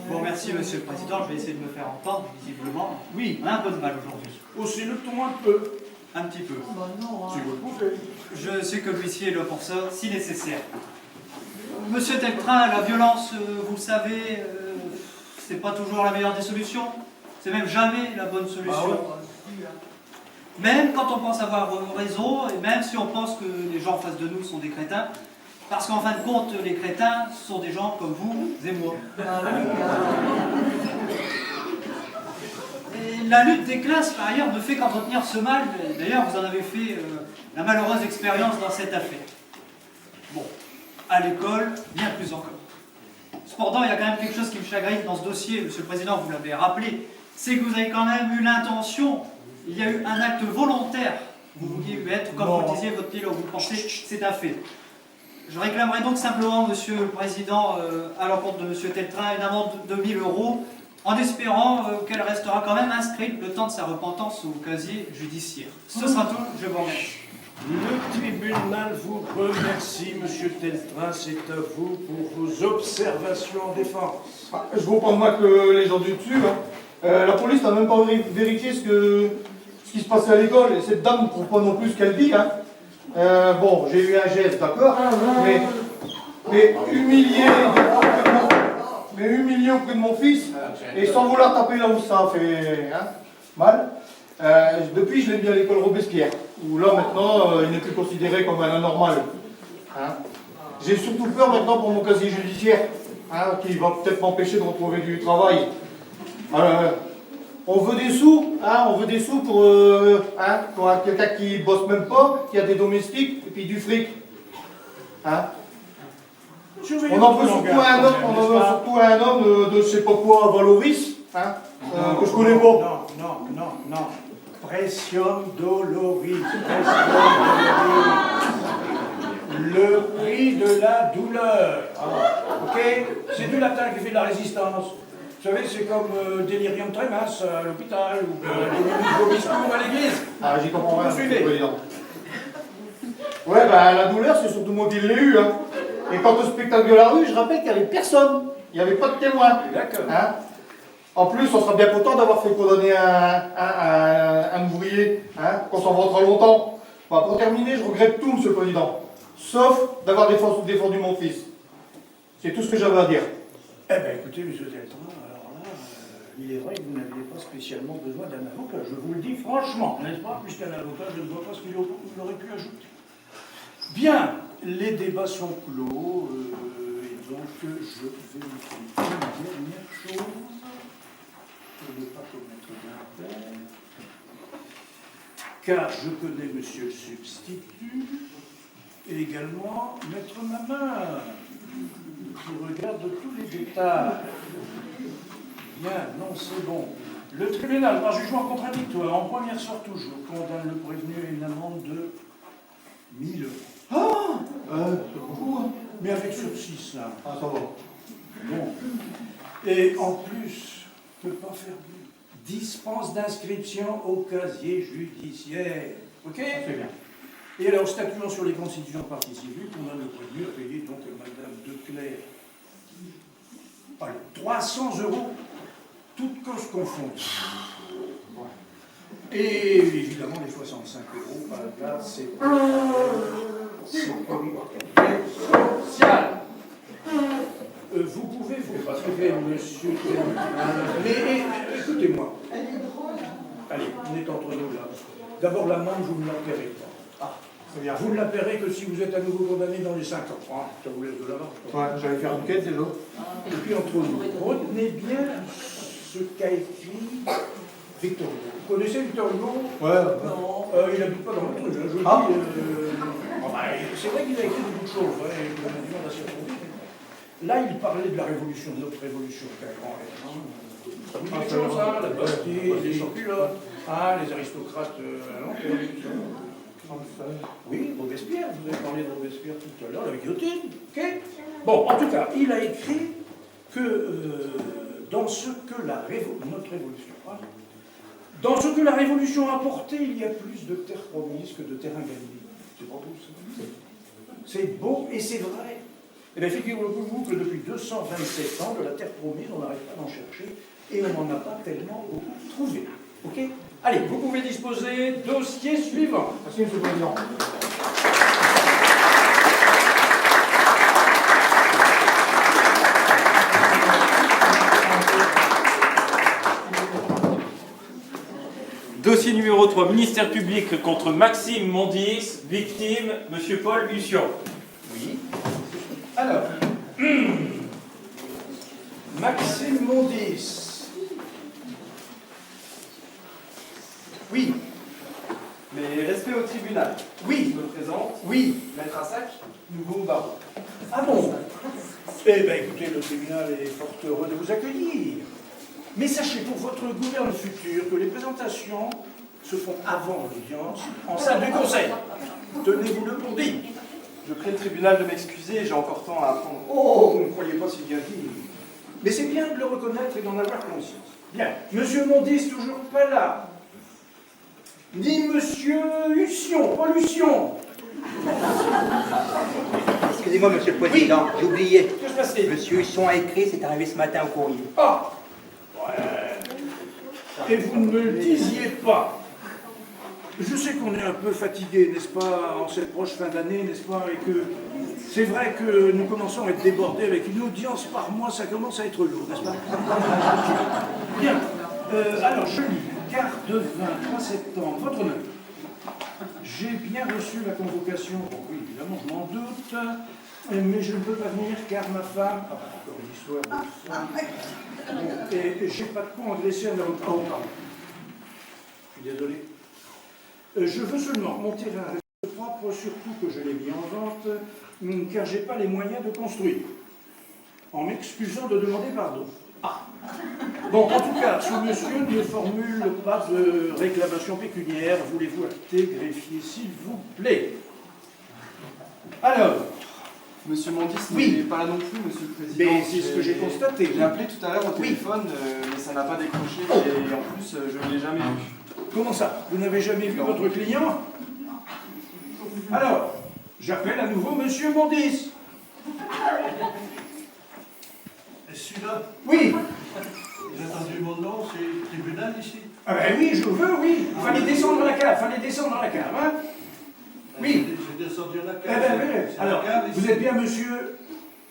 Bon, merci Monsieur le Président, je vais essayer de me faire entendre, visiblement. Oui. On a un peu de mal aujourd'hui. Aussi le ton un peu. Un petit peu. Si vous le pouvez. Je sais que l'huissier est là pour ça, si nécessaire. Monsieur Teltrain, la violence, vous le savez, c'est pas toujours la meilleure des solutions. C'est même jamais la bonne solution. Même quand on pense avoir raison, et même si on pense que les gens en face de nous sont des crétins, parce qu'en fin de compte, les crétins sont des gens comme vous et moi. Et la lutte des classes, par ailleurs, ne fait qu'entretenir ce mal. D'ailleurs, vous en avez fait la malheureuse expérience dans cette affaire. Bon, à l'école, bien plus encore. Cependant, il y a quand même quelque chose qui me chagrine dans ce dossier, Monsieur le Président, vous l'avez rappelé, c'est que vous avez quand même eu l'intention, il y a eu un acte volontaire. Vous vouliez être, comme vous le disiez, votre pied là où vous pensez, c'est un fait. Je réclamerai donc simplement, Monsieur le Président, à l'encontre de Monsieur Teltrain, une amende de 1 000 €, en espérant qu'elle restera quand même inscrite le temps de sa repentance au casier judiciaire. Ce sera tout, je vous remercie. Le tribunal vous remercie, Monsieur Teltrain, c'est à vous pour vos observations en défense. Je vaux pas moins que les gens du dessus. Hein. La police n'a même pas vérifié ce qui se passait à l'école, et cette dame ne trouve pas non plus ce qu'elle dit. Hein. Bon, j'ai eu un geste, d'accord, mais humilier auprès de mon fils, et sans vouloir taper là où ça fait mal. Depuis, je l'ai mis à l'école Robespierre, où là maintenant, il n'est plus considéré comme un anormal. Hein. J'ai surtout peur maintenant pour mon casier judiciaire. hein, qui va peut-être m'empêcher de retrouver du travail. On veut des sous, hein, on veut des sous pour quelqu'un qui bosse même pas, qui a des domestiques et puis du fric. Hein. On en veut surtout un homme de je sais pas quoi, Valoris, hein, que je connais pas. Non. Pressium doloris. Le prix de la douleur. Ok? C'est du latin qui fait de la résistance. Vous savez, c'est comme délirium tremens à l'hôpital ou vomiscum à l'église. Ah, j'y comprends rien. Vous suivez? Ouais, bah la douleur, c'est surtout moi qui l'ai eu. Hein. Et quant au spectacle de la rue, je rappelle qu'il n'y avait personne. Il n'y avait pas de témoin. D'accord. Hein. En plus, on sera bien content d'avoir fait condamner un ouvrier, hein, qu'on s'en vantera longtemps. Bon, pour terminer, je regrette tout, Monsieur le Président. Sauf d'avoir défendu mon fils. C'est tout ce que j'avais à dire. Eh bien, écoutez, monsieur Deltran, alors là, il est vrai que vous n'aviez pas spécialement besoin d'un avocat. Je vous le dis franchement, n'est-ce pas? Puisqu'un avocat, je ne vois pas ce qu'il aurait pu ajouter. Bien, les débats sont clos, et donc je vais vous dire une dernière chose. Pour ne pas commettre d'impair. Car je connais monsieur le substitut, et également maître Mamin, qui regarde tous les détails. Bien, non, c'est bon. Le tribunal, par jugement contradictoire, en première sorte toujours, condamne le prévenu à une amende de 1000 euros. C'est beaucoup, hein. Mais avec sursis, là. Ah, ça va. Bon. Et en plus, ne peut pas faire mieux. Dispense d'inscription au casier judiciaire. Ok? C'est bien. Et alors, statuant sur les constitutions de partie civile, on a le prévenu à payer donc à Madame Declerc. Allez, 300 euros, toutes causes confondues. Et évidemment, les 65 euros, bah, là, c'est social. Vous pouvez vous rassurer, monsieur. Mais écoutez-moi. Allez, on est entre nous là. D'abord, l'amende, vous ne la paierez pas. Vous ne la paierez que si vous êtes à nouveau condamné dans les 5 ans. Ah, ça vous laisse de l'avance. Ouais, j'allais faire une quête déjà. Et puis entre nous, retenez bien ce qu'a écrit Victor Hugo. Vous connaissez Victor Hugo? Ouais. Non, il n'habite pas dans le truc. Je Ah. dis, c'est vrai qu'il a écrit beaucoup de choses. Il a du mal à s'y retrouver. Là, il parlait de la révolution, de notre révolution. Oui, quelque chose, hein, la Bastille, les sans-culottes, les aristocrates à l'entrée. Oui, Robespierre, vous avez parlé de Robespierre tout à l'heure, la guillotine, ok? Bon, en tout cas, il a écrit que dans ce que notre révolution, dans ce que la révolution a apporté, il y a plus de terres promises que de terrain gagné. C'est pas beau, ça? C'est beau et c'est vrai. Eh bien, figurez-vous que depuis 227 ans, de la terre promise, on n'arrête pas d'en chercher et on n'en a pas tellement beaucoup trouvé. Ok? Allez, vous pouvez disposer. Dossier suivant. Merci, monsieur le président. Dossier numéro 3, ministère public contre Maxime Mondis, victime, monsieur Paul Hussian. Oui. Alors, Maxime Mondis. Oui. Mais respect au tribunal. Oui. Je me présente. Oui. Maître Assac, nouveau barreau. Ah bon? Eh bien, écoutez, le tribunal est fort heureux de vous accueillir. Mais sachez pour votre gouverne futur que les présentations se font avant l'audience, en salle du conseil. Tenez-vous-le pour dit. Je prie le tribunal de m'excuser, j'ai encore temps à apprendre. Oh, vous ne croyez pas si bien dire. Mais c'est bien de le reconnaître et d'en avoir conscience. Bien. Monsieur Mondis, toujours pas là. Ni monsieur Hussian, Paul Hussian. Excusez-moi, monsieur le président, j'ai oublié. Que se passe-t-il? Monsieur Husson a écrit, c'est arrivé ce matin au courrier. Ah! Ouais. Et vous ne me le disiez pas. Je sais qu'on est un peu fatigué, n'est-ce pas, en cette proche fin d'année, n'est-ce pas, et que c'est vrai que nous commençons à être débordés avec une audience par mois, ça commence à être lourd, n'est-ce pas? Bien. Alors, je lis. Carte de 23 septembre, votre nom. J'ai bien reçu la convocation, bon, oui, évidemment, je m'en doute, Mais je ne peux pas venir car ma femme... Ah, encore une histoire de femme. Et j'ai pas de quoi engraisser un avocat. Oh, pardon. Je suis désolé. Je veux seulement mon terrain reste propre, surtout que je l'ai mis en vente, car j'ai pas les moyens de construire. En m'excusant de demander pardon. Ah. Bon, en tout cas, ce monsieur ne formule pas de réclamation pécuniaire. Voulez-vous acter, greffier, s'il vous plaît? Alors, Monsieur Mondis oui. n'est pas là non plus, monsieur le président. Mais c'est ce que j'ai constaté. J'ai appelé tout à l'heure au Oui. téléphone, mais ça n'a pas décroché, et en plus, je ne l'ai jamais vu. Comment ça? Vous n'avez jamais vu votre client? Alors, j'appelle à nouveau monsieur Mondis. Celui-là, Oui. j'ai entendu mon nom, c'est le tribunal ici. Ah ben oui, je veux, oui. Fallait descendre dans la cave, hein? Oui. J'ai descendu à la Eh cave. ben, oui. C'est la Alors, cave vous ici. êtes bien monsieur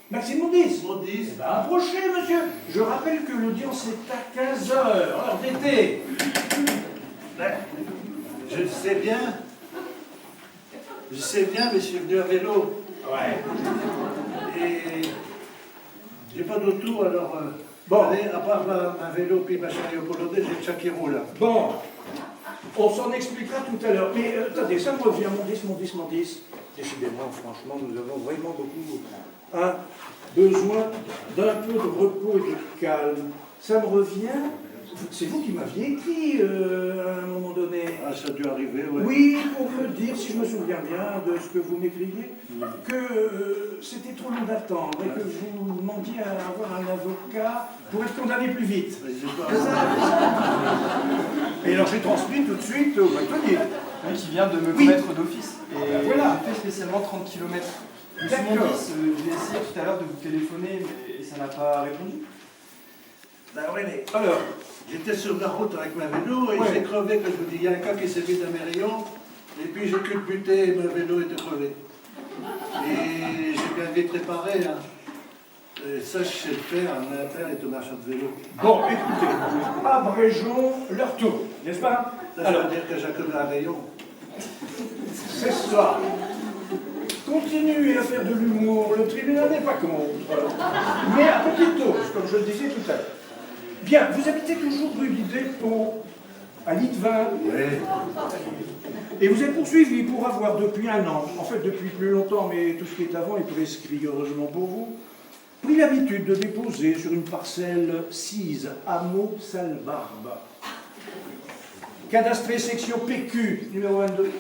Maxime Mondis? Mondis. Eh ben, approchez, monsieur. Je rappelle que l'audience est à 15h, heure d'été. Ben, je sais bien, mais je suis venu à vélo. Ouais. Et j'ai pas d'auto, alors, Bon. allez, à part ma vélo puis ma chariot polonais, j'ai le chat qui roule. Bon, on s'en expliquera tout à l'heure. Mais attendez, ça me revient, Mondis. Décidément, franchement, nous avons vraiment beaucoup besoin d'un peu de repos et de calme. Ça me revient. C'est vous qui m'aviez écrit à un moment donné. Ah, ça a dû arriver, ouais. Oui, pour me dire, si je me souviens bien de ce que vous m'écriviez, que c'était trop long d'attendre et que vous demandiez à avoir un avocat pour être condamné plus vite. Mais j'ai pas- Et alors j'ai transmis tout de suite au bâtonnier. Oui, qui vient de me Oui. connaître d'office. Et ben voilà. j'ai fait spécialement 30 km. Monsieur D'accord. Mondis, j'ai essayé tout à l'heure de vous téléphoner, mais ça n'a pas répondu. Ben oui, mais Alors, j'étais sur la route avec ma vélo et Ouais. j'ai crevé, que je vous dis, il y a un cas qui s'est mis dans mes rayons, et puis j'ai culbuté et mon vélo était crevé. Et j'ai bien vite réparé, hein. Et ça, je sais le faire, un affaire est au marchand de vélo. bon, écoutez, abrégeons leur tour, n'est-ce pas? Ça Alors, veut dire que j'ai comme un rayon. c'est ça. Continuez à faire de l'humour, le tribunal n'est pas contre. Mais à petite dose, comme je le disais tout à l'heure. Bien, vous habitez toujours rue du Dépôt, à Litvin. Oui. Et vous êtes poursuivi pour avoir depuis 1 an, en fait depuis plus longtemps, mais tout ce qui est avant est prescrit, heureusement pour vous, pris l'habitude de déposer sur une parcelle 6, hameau Salbarbe. Cadastré section PQ, numéro 22.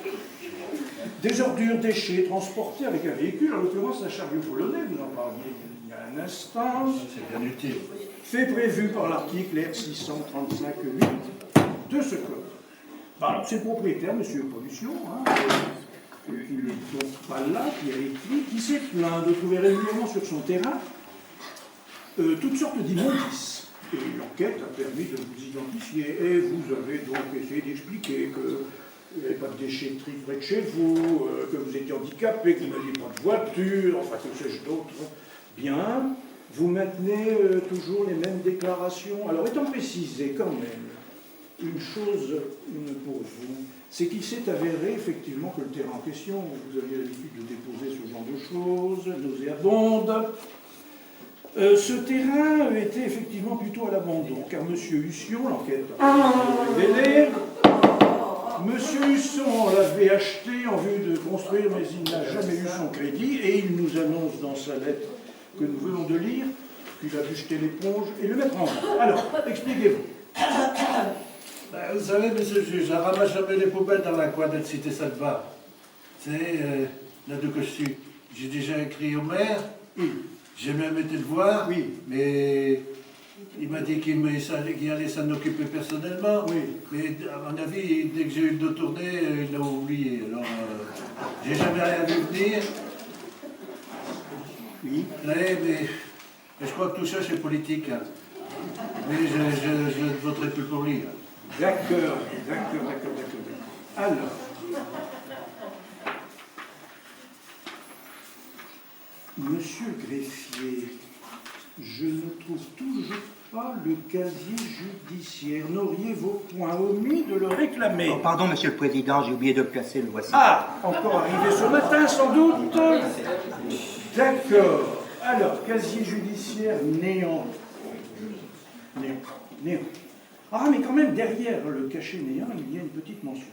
Des ordures, déchets transportés avec un véhicule, en l'occurrence un chariot polonais, vous en parliez il y a un instant. C'est bien utile. Fait prévu par l'article R635-8 de ce code. Bah alors, c'est le propriétaire, M. Pollution, qui n'est donc pas là, qui a écrit, qui s'est plaint de trouver régulièrement sur son terrain toutes sortes d'immondices. Et l'enquête a permis de vous identifier. Et vous avez donc essayé d'expliquer que il n'y avait pas de déchetterie près de chez vous, que vous étiez handicapé, que vous n'aviez pas de voiture, enfin que sais-je d'autre. Bien, vous maintenez toujours les mêmes déclarations. Alors, étant précisé quand même, une chose pour vous, c'est qu'il s'est avéré effectivement que le terrain en question, vous aviez l'habitude de déposer ce genre de choses, nauséabondes. Ce terrain était effectivement plutôt à l'abandon, car M. Hussion, l'enquête a révélé, M. Husson l'avait acheté en vue de construire, mais il n'a jamais eu son crédit, et il nous annonce dans sa lettre que nous venons de lire qu'il a dû jeter l'éponge et le mettre en vente. Alors, expliquez-vous. Ben, vous savez, monsieur le juge, je ramasse jamais les poubelles dans la coin de la cité Salva. C'est là de que je suis. J'ai déjà écrit au maire, j'ai même été le voir, mais il m'a dit qu'il allait s'en occuper personnellement. Mais à mon avis, dès que j'ai eu le dos tourné, il l'a oublié. Alors, j'ai jamais rien vu venir. Mais je crois que tout ça, c'est politique. Hein. Mais je ne voterai plus pour lui. Hein. D'accord. Alors, monsieur le greffier, je ne trouve toujours pas le casier judiciaire. N'auriez vos points omis de le réclamer? Oh, pardon, monsieur le président, j'ai oublié de le placer, le voici. Ah, encore arrivé ce matin, sans doute. D'accord. Alors, casier judiciaire néant. Néant. Ah, mais quand même, derrière le cachet néant, il y a une petite mention.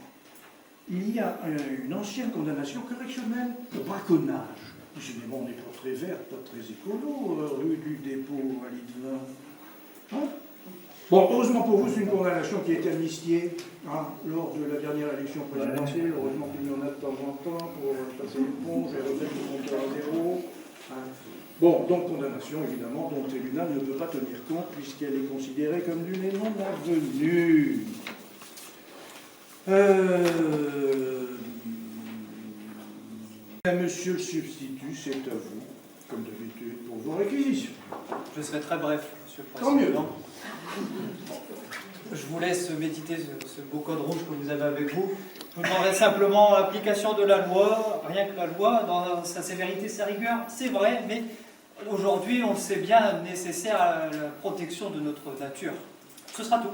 Il y a une ancienne condamnation correctionnelle de braconnage. Décidément, on n'est pas très vert, pas très écolo, rue du dépôt à Litvin. Hein? Bon, heureusement pour vous, c'est une condamnation qui a été amnistiée lors de la dernière élection présidentielle. Heureusement qu'il y en a de temps en temps pour passer l'éponge et remettre le compteur à zéro. Bon, donc condamnation, évidemment, dont le tribunal ne peut pas tenir compte puisqu'elle est considérée comme nulle et non avenue. Monsieur le substitut, c'est à vous, comme d'habitude, pour vos réquisitions. Je serai très bref, Monsieur le Tant Président. mieux. Je vous laisse méditer ce beau code rouge que vous avez avec vous. Je vous demanderai simplement l'application de la loi, rien que la loi, dans sa sévérité, sa rigueur, c'est vrai, mais aujourd'hui, on le sait bien, nécessaire à la protection de notre nature. Ce sera tout.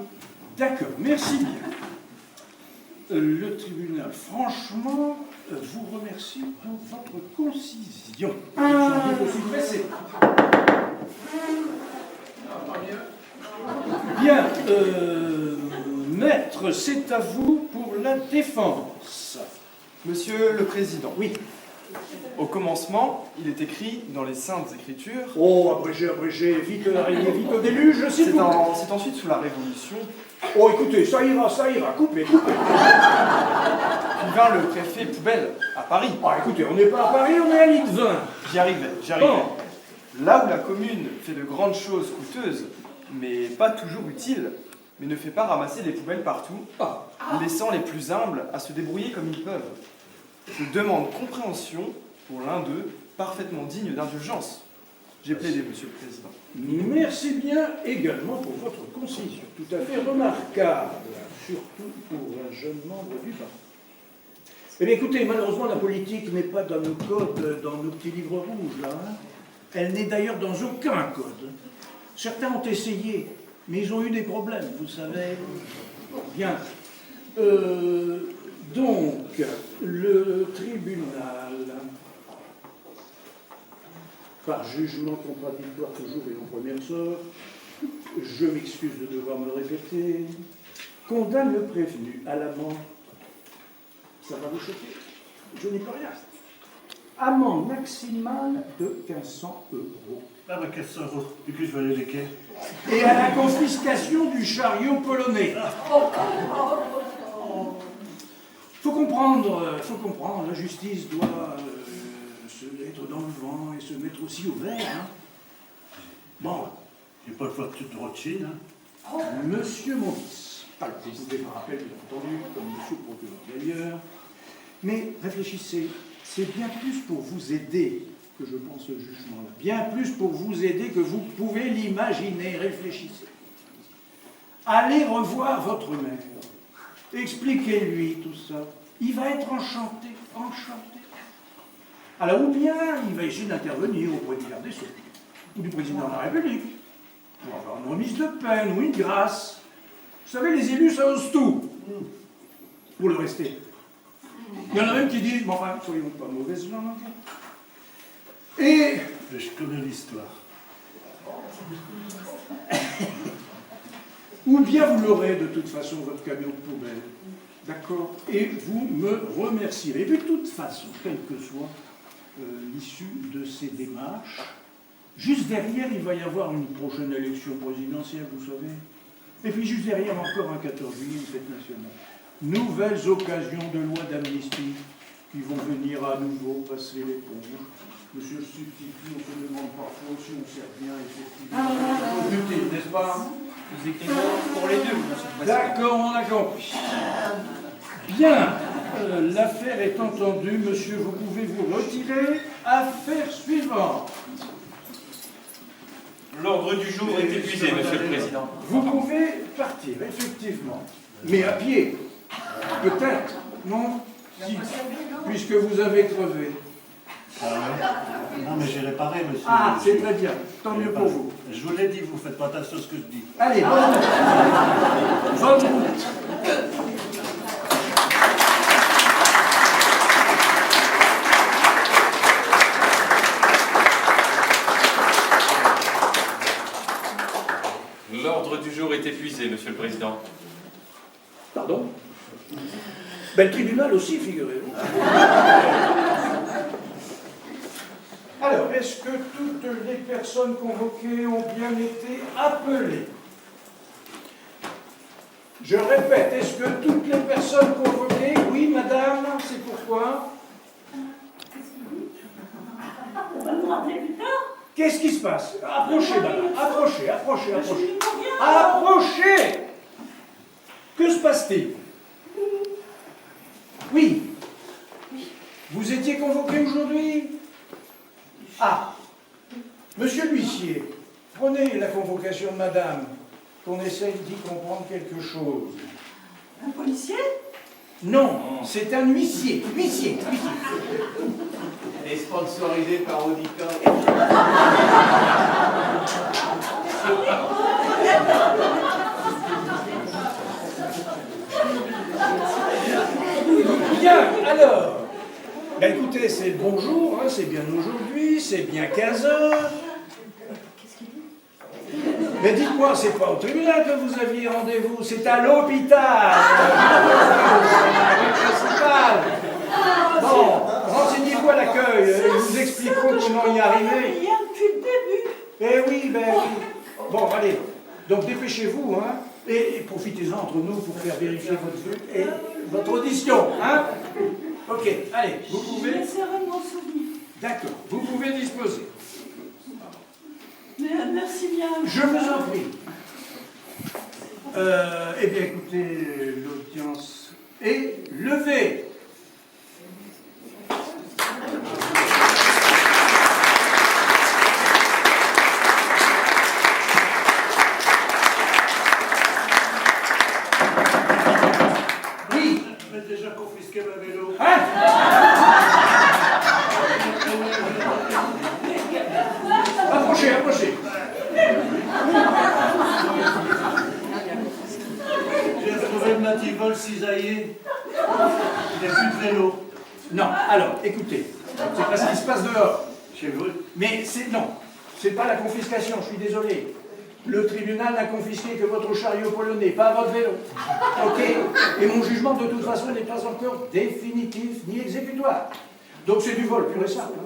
D'accord, merci bien. Le tribunal, franchement, vous remercie pour votre concision. J'en ai aussi pressé. Bien, maître, c'est à vous pour la défense. Monsieur le Président. Oui. Au commencement, il est écrit dans les Saintes Écritures. Oh, abrégé, vite l'araignée, vite au déluge, s'il vous plaît. C'est ensuite sous la Révolution. Oh, écoutez, ça ira, coupez. Puis vint le préfet Poubelle à Paris. Ah, écoutez, on n'est pas à Paris, on est à Litvin. J'y arrivais. Bon. Là où la commune fait de grandes choses coûteuses, mais pas toujours utiles, mais ne fait pas ramasser les poubelles partout, laissant les plus humbles à se débrouiller comme ils peuvent. Je demande compréhension pour l'un d'eux, parfaitement digne d'indulgence. J'ai plaidé, Monsieur le Président. Merci bien également pour votre concision, tout à fait remarquable, surtout pour un jeune membre du Parlement. Eh bien écoutez, malheureusement la politique n'est pas dans nos codes, dans nos petits livres rouges, là. Elle n'est d'ailleurs dans aucun code. Certains ont essayé, mais ils ont eu des problèmes, vous savez. Bien. Donc, le tribunal, par jugement contradictoire toujours et en première sorte, je m'excuse de devoir me le répéter, condamne le prévenu à l'amende. Ça va vous choquer? Je n'y peux rien. Amende maximale de 1500 €. Ah, bah, 1500 €. Du coup, je vais aller les quais. Et à la confiscation du chariot polonais. Faut comprendre, la justice doit se mettre dans le vent et se mettre aussi au vert. Hein. Bon. J'ai pas de voiture de Rothschild. Hein. Monsieur Maurice, alors vous pouvez me rappeler, bien entendu, comme monsieur le procureur d'ailleurs, mais réfléchissez, c'est bien plus pour vous aider que je pense au jugement-là, bien plus pour vous aider que vous pouvez l'imaginer, réfléchissez. Allez revoir votre mère, expliquez-lui tout ça, il va être enchanté. Alors ou bien il va essayer d'intervenir auprès du garde des Sceaux, ou du président de la République, pour avoir une remise de peine ou une grâce. Vous savez, les élus, ça ose tout, pour le rester. Il y en a même qui disent, bon, enfin, soyons pas mauvaise langue. Et... Je connais l'histoire. Ou bien vous l'aurez de toute façon, votre camion de poubelle. D'accord? Et vous me remercierez. Et puis de toute façon, quelle que soit l'issue de ces démarches, juste derrière, il va y avoir une prochaine élection présidentielle, vous savez. Et puis juste derrière, encore un 14 juillet, une fête nationale. Nouvelles occasions de loi d'amnistie qui vont venir à nouveau passer l'éponge. Monsieur le substitut, on se demande parfois si on sert bien, effectivement. N'est-ce pas? Nous écrivons pour les deux, Monsieur le Président. D'accord, on a compris. Bien, l'affaire est entendue, monsieur, vous pouvez vous retirer. Affaire suivante. L'ordre du jour est épuisé, Monsieur le Président. Vous pouvez partir, effectivement. Mais à pied. Peut-être, non? Si, puisque vous avez crevé. Ah ouais? Non, mais j'ai réparé, monsieur. Ah, c'est très bien. Tant mieux pour vous. Je vous l'ai dit, vous faites pas attention à ce que je dis. Allez, bonne route. L'ordre du jour est épuisé, Monsieur le Président. Pardon? Ben, le tribunal aussi, figurez-vous. Alors, est-ce que toutes les personnes convoquées ont bien été appelées? Je répète, est-ce que toutes les personnes convoquées... Oui, madame, c'est pourquoi? Qu'est-ce qui se passe? Approchez, madame, approchez. Approchez! Que se passe-t-il? Oui. Vous étiez convoqué aujourd'hui? Ah. Monsieur l'huissier, prenez la convocation de madame, qu'on essaye d'y comprendre quelque chose. Un policier? Non, c'est un huissier. Huissier. Elle est sponsorisée par Audica. Bien, alors. Ben écoutez, c'est le bonjour, hein, c'est bien aujourd'hui, c'est bien 15 heures. Mais dites-moi, c'est pas au tribunal que vous aviez rendez-vous, c'est à l'hôpital. Bon, renseignez-vous à l'accueil, ils vous expliqueront comment y arriver. Rien depuis le début. Eh oui, ben oui. Bon, allez, donc dépêchez-vous, hein, et profitez-en entre nous pour faire vérifier votre vue et votre audition, hein. Ok, allez, vous pouvez... J'essaierai de m'en souvenir. D'accord, vous pouvez disposer. Mais, merci bien. Je vous en prie. Eh bien, écoutez, l'audience est levée. Oui. J'ai déjà confisqué ma vélo. Hein? Approchez. J'ai retrouvé le nativol cisaillé. Il n'y a plus de vélo. Non, alors, écoutez, c'est pas ce qui se passe dehors. Chez vous? Mais c'est pas la confiscation, je suis désolé. Le tribunal n'a confisqué que votre chariot polonais, pas votre vélo. Ok? Et mon jugement, de toute façon, n'est pas encore définitif ni exécutoire. Donc c'est du vol pur et simple.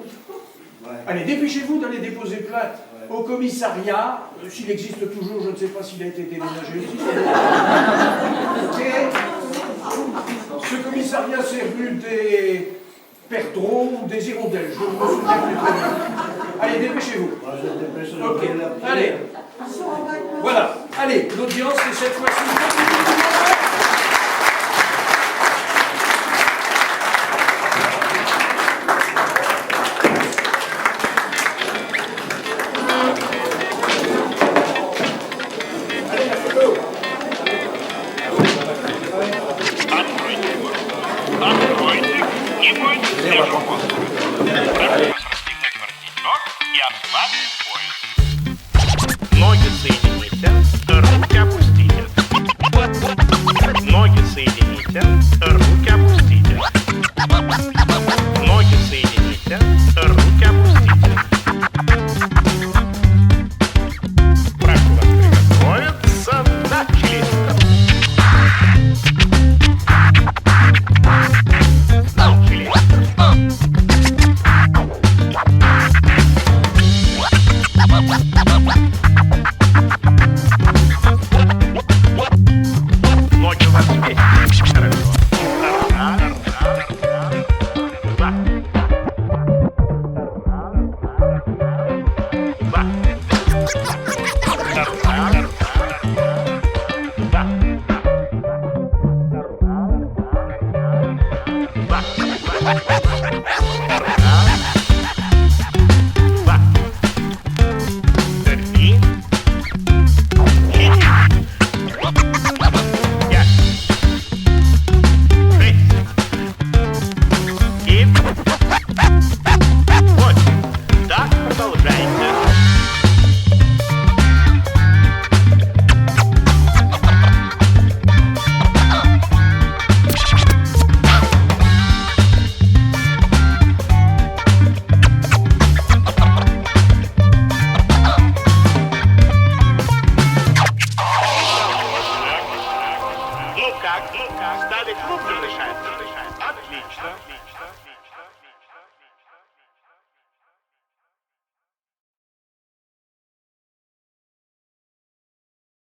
Ouais. Allez, dépêchez-vous d'aller déposer plainte au commissariat. S'il existe toujours, je ne sais pas s'il a été déménagé aussi. Ok? Ce commissariat, c'est rue des Perdreaux ou des Hirondelles, je ne me souviens plus très bien. Allez, dépêchez-vous. Moi, je dépêche de Ok, la allez. Voilà, allez, l'audience est cette fois-ci. Ноги соедините, руки опустите. Ну как, стали крупно решать? Отлично.